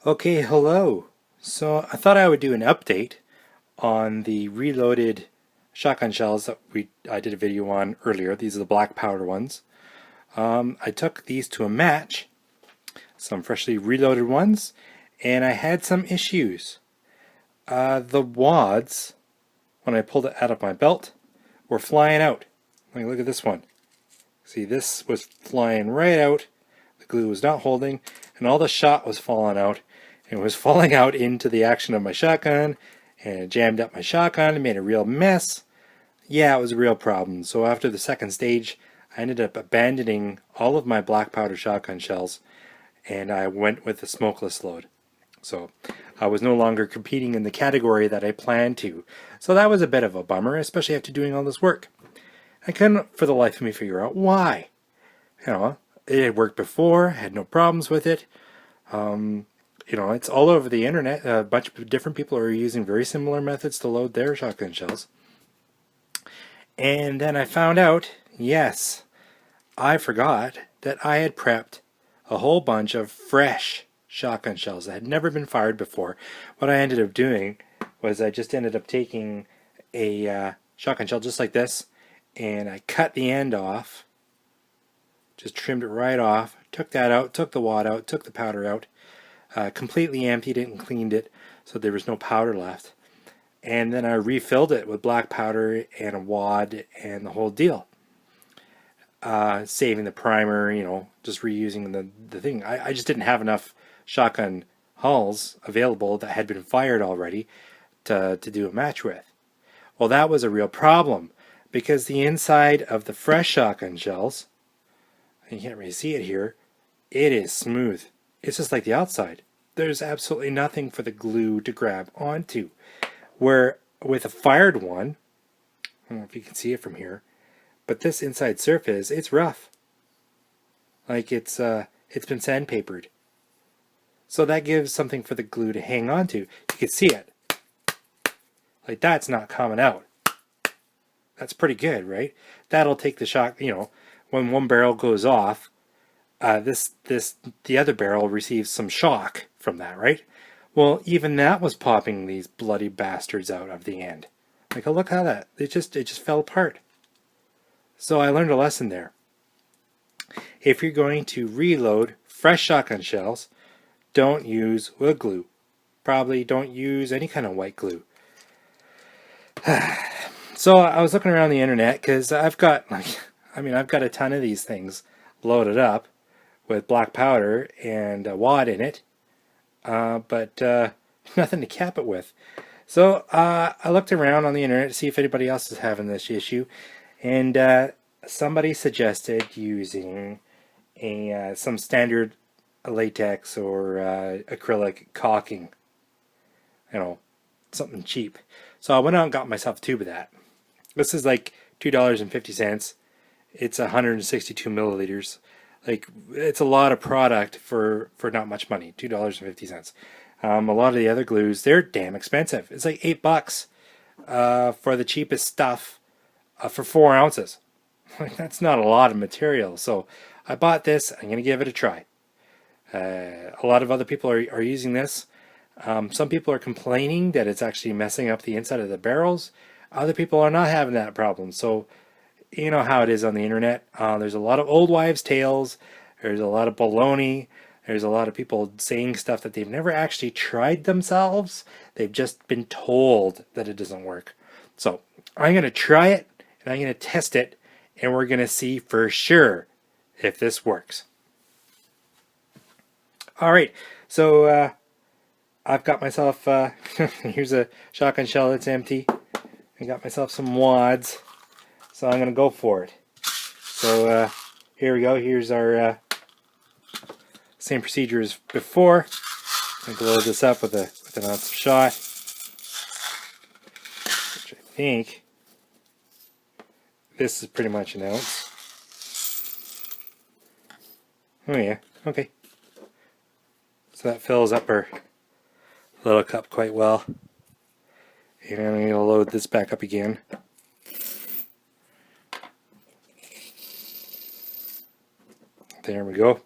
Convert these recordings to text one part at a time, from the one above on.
Okay, hello. So I thought I would do an update on the reloaded shotgun shells that I did a video on earlier. These are the black powder ones. I took these to a match, some freshly reloaded ones, and I had some issues. The wads, when I pulled it out of my belt, were flying out. Like, look at this one. See, this was flying right out. The glue was not holding, and all the shot was falling out. It was falling out into the action of my shotgun, and it jammed up my shotgun and made a real mess. Yeah, it was a real problem. So after the second stage, I ended up abandoning all of my black powder shotgun shells, and I went with the smokeless load. So I was no longer competing in the category that I planned to. So that was a bit of a bummer, especially after doing all this work. I couldn't for the life of me figure out why. It had worked before, had no problems with it. It's all over the internet. A bunch of different people are using very similar methods to load their shotgun shells. And then I found out, yes, I forgot that I had prepped a whole bunch of fresh shotgun shells that had never been fired before. What I ended up doing was I just ended up taking a shotgun shell just like this, and I cut the end off, just trimmed it right off, took that out, took the wad out, took the powder out, completely emptied it and cleaned it so there was no powder left. And then I refilled it with black powder and a wad and the whole deal. Saving the primer, just reusing the thing. I just didn't have enough shotgun hulls available that had been fired already to do a match with. Well, that was a real problem because the inside of the fresh shotgun shells, you can't really see it here, it is smooth. It's just like the outside. There's absolutely nothing for the glue to grab onto. Where with a fired one, I don't know if you can see it from here, but this inside surface, it's rough. Like it's been sandpapered. So that gives something for the glue to hang onto. You can see it. Like that's not coming out. That's pretty good, right? That'll take the shock, when one barrel goes off, the other barrel receives some shock from that, right? Well, even that was popping these bloody bastards out of the end. Like, oh, look how that it just fell apart. So I learned a lesson there. If you're going to reload fresh shotgun shells, don't use wood glue. Probably don't use any kind of white glue. So I was looking around the internet because I've got a ton of these things loaded up with black powder and a wad in it, but nothing to cap it with. So I looked around on the internet to see if anybody else is having this issue, and somebody suggested using some standard latex or acrylic caulking, something cheap. So I went out and got myself a tube of that. This is like $2.50. It's 162 milliliters. Like, it's a lot of product for not much money. $2.50. A lot of the other glues, they're damn expensive. It's like $8 for the cheapest stuff for 4 ounces. That's not a lot of material. So I bought this. I'm going to give it a try. A lot of other people are using this. Some people are complaining that it's actually messing up the inside of the barrels. Other people are not having that problem. So you know how it is on the internet. There's a lot of old wives' tales. There's a lot of baloney. There's a lot of people saying stuff that they've never actually tried themselves. They've just been told that it doesn't work. So I'm going to try it, and I'm going to test it, and we're going to see for sure if this works. All right, so I've got myself, here's a shotgun shell that's empty. I got myself some wads. So I'm going to go for it. So here we go. Here's our same procedure as before. I'm going to load this up with an ounce of shot, which I think this is pretty much an ounce. Oh yeah, okay. So that fills up our little cup quite well. And I'm going to load this back up again. There we go.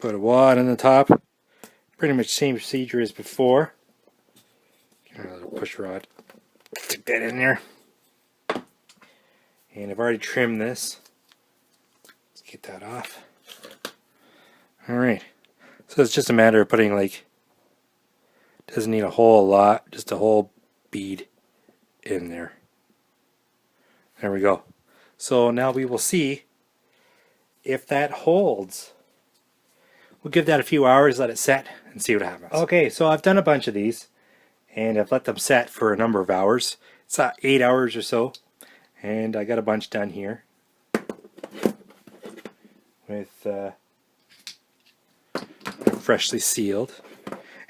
Put a wad on the top. Pretty much same procedure as before. A little push rod. Stick that in there. And I've already trimmed this. Let's get that off. Alright. So it's just a matter of putting, like, doesn't need a whole lot, just a whole bead in there. There we go. So now we will see if that holds. We'll give that a few hours, let it set, and see what happens. Okay, so I've done a bunch of these, and I've let them set for a number of hours. It's 8 hours or so, and I got a bunch done here with freshly sealed.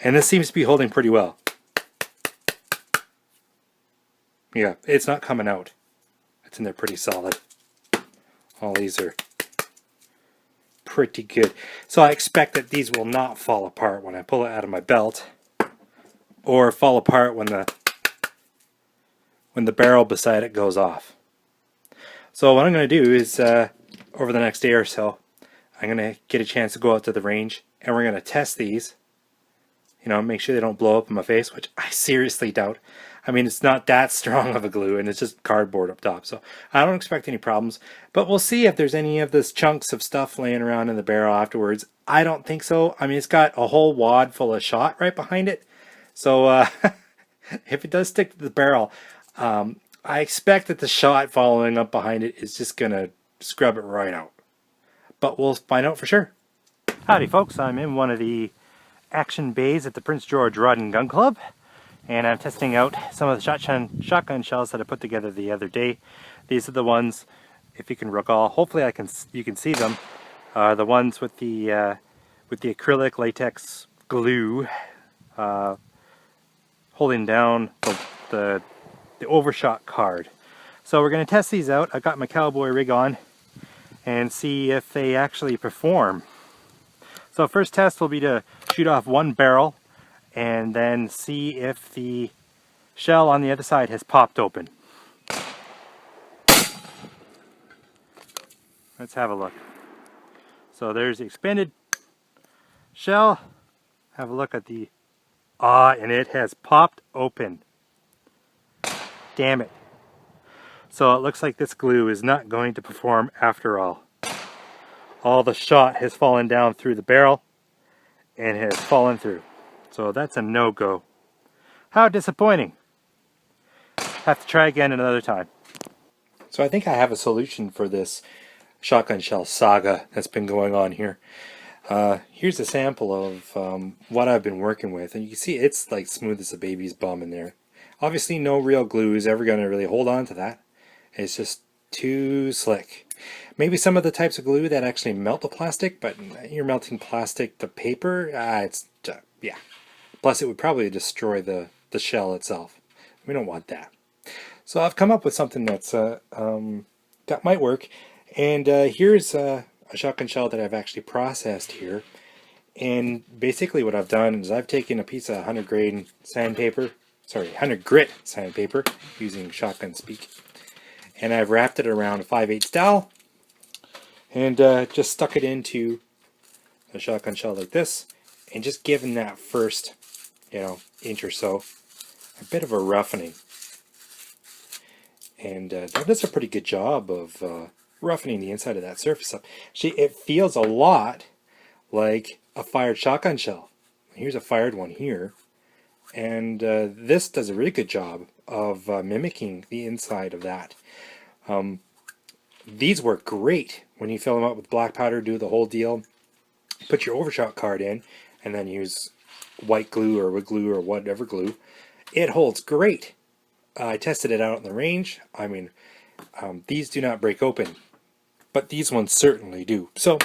And this seems to be holding pretty well. Yeah, it's not coming out. It's in there pretty solid. All these are pretty good. So I expect that these will not fall apart when I pull it out of my belt, or fall apart when the barrel beside it goes off. So what I'm going to do is over the next day or so, I'm going to get a chance to go out to the range, and we're going to test these. You know, make sure they don't blow up in my face, which I seriously doubt. I mean, it's not that strong of a glue, and it's just cardboard up top, so I don't expect any problems. But we'll see if there's any of this chunks of stuff laying around in the barrel afterwards. I don't think so. I mean, it's got a whole wad full of shot right behind it. So if it does stick to the barrel, I expect that the shot following up behind it is just going to scrub it right out. But we'll find out for sure. Howdy folks, I'm in one of the action bays at the Prince George Rod and Gun Club, and I'm testing out some of the shotgun shells that I put together the other day. These are the ones, if you can recall, hopefully you can see them, the ones with the acrylic latex glue holding down the overshot card. So we're going to test these out. I've got my cowboy rig on and see if they actually perform. So first test will be to shoot off one barrel and then see if the shell on the other side has popped open. Let's have a look. So there's the expanded shell. Have a look at the... and it has popped open. Damn it. So it looks like this glue is not going to perform after all. All the shot has fallen down through the barrel and has fallen through. So that's a no-go. How disappointing. Have to try again another time. So I think I have a solution for this shotgun shell saga that's been going on here. Here's a sample of what I've been working with, and you can see it's like smooth as a baby's bum in there. Obviously no real glue is ever going to really hold on to that. It's just too slick. Maybe some of the types of glue that actually melt the plastic, but you're melting plastic to paper, yeah. Plus it would probably destroy the shell itself. We don't want that. So I've come up with something that's that might work. And here's a shotgun shell that I've actually processed here. And basically what I've done is I've taken a piece of 100 grit sandpaper, using shotgun speak. And I've wrapped it around a 5/8 dowel and just stuck it into a shotgun shell like this, and just given that first, inch or so a bit of a roughening. And that does a pretty good job of roughening the inside of that surface up. Actually, it feels a lot like a fired shotgun shell. Here's a fired one here, and this does a really good job of mimicking the inside of that. These work great when you fill them up with black powder, do the whole deal, put your overshot card in, and then use white glue or wood glue or whatever glue. It holds great. I tested it out in the range. I mean, these do not break open, but these ones certainly do. So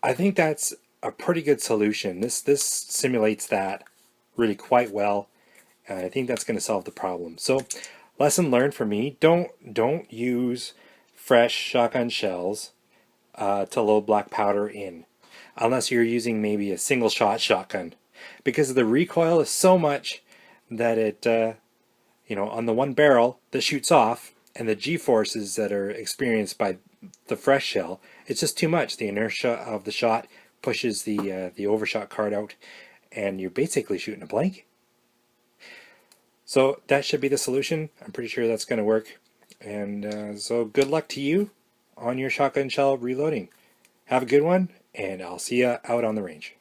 I think that's a pretty good solution. This simulates that really quite well, and I think that's going to solve the problem. So lesson learned for me: don't use fresh shotgun shells to load black powder in, unless you're using maybe a single shot shotgun, because the recoil is so much that it on the one barrel that shoots off, and the g-forces that are experienced by the fresh shell, it's just too much. The inertia of the shot pushes the overshot card out, and you're basically shooting a blank. So that should be the solution. I'm pretty sure that's going to work. And so good luck to you on your shotgun shell reloading. Have a good one, and I'll see you out on the range.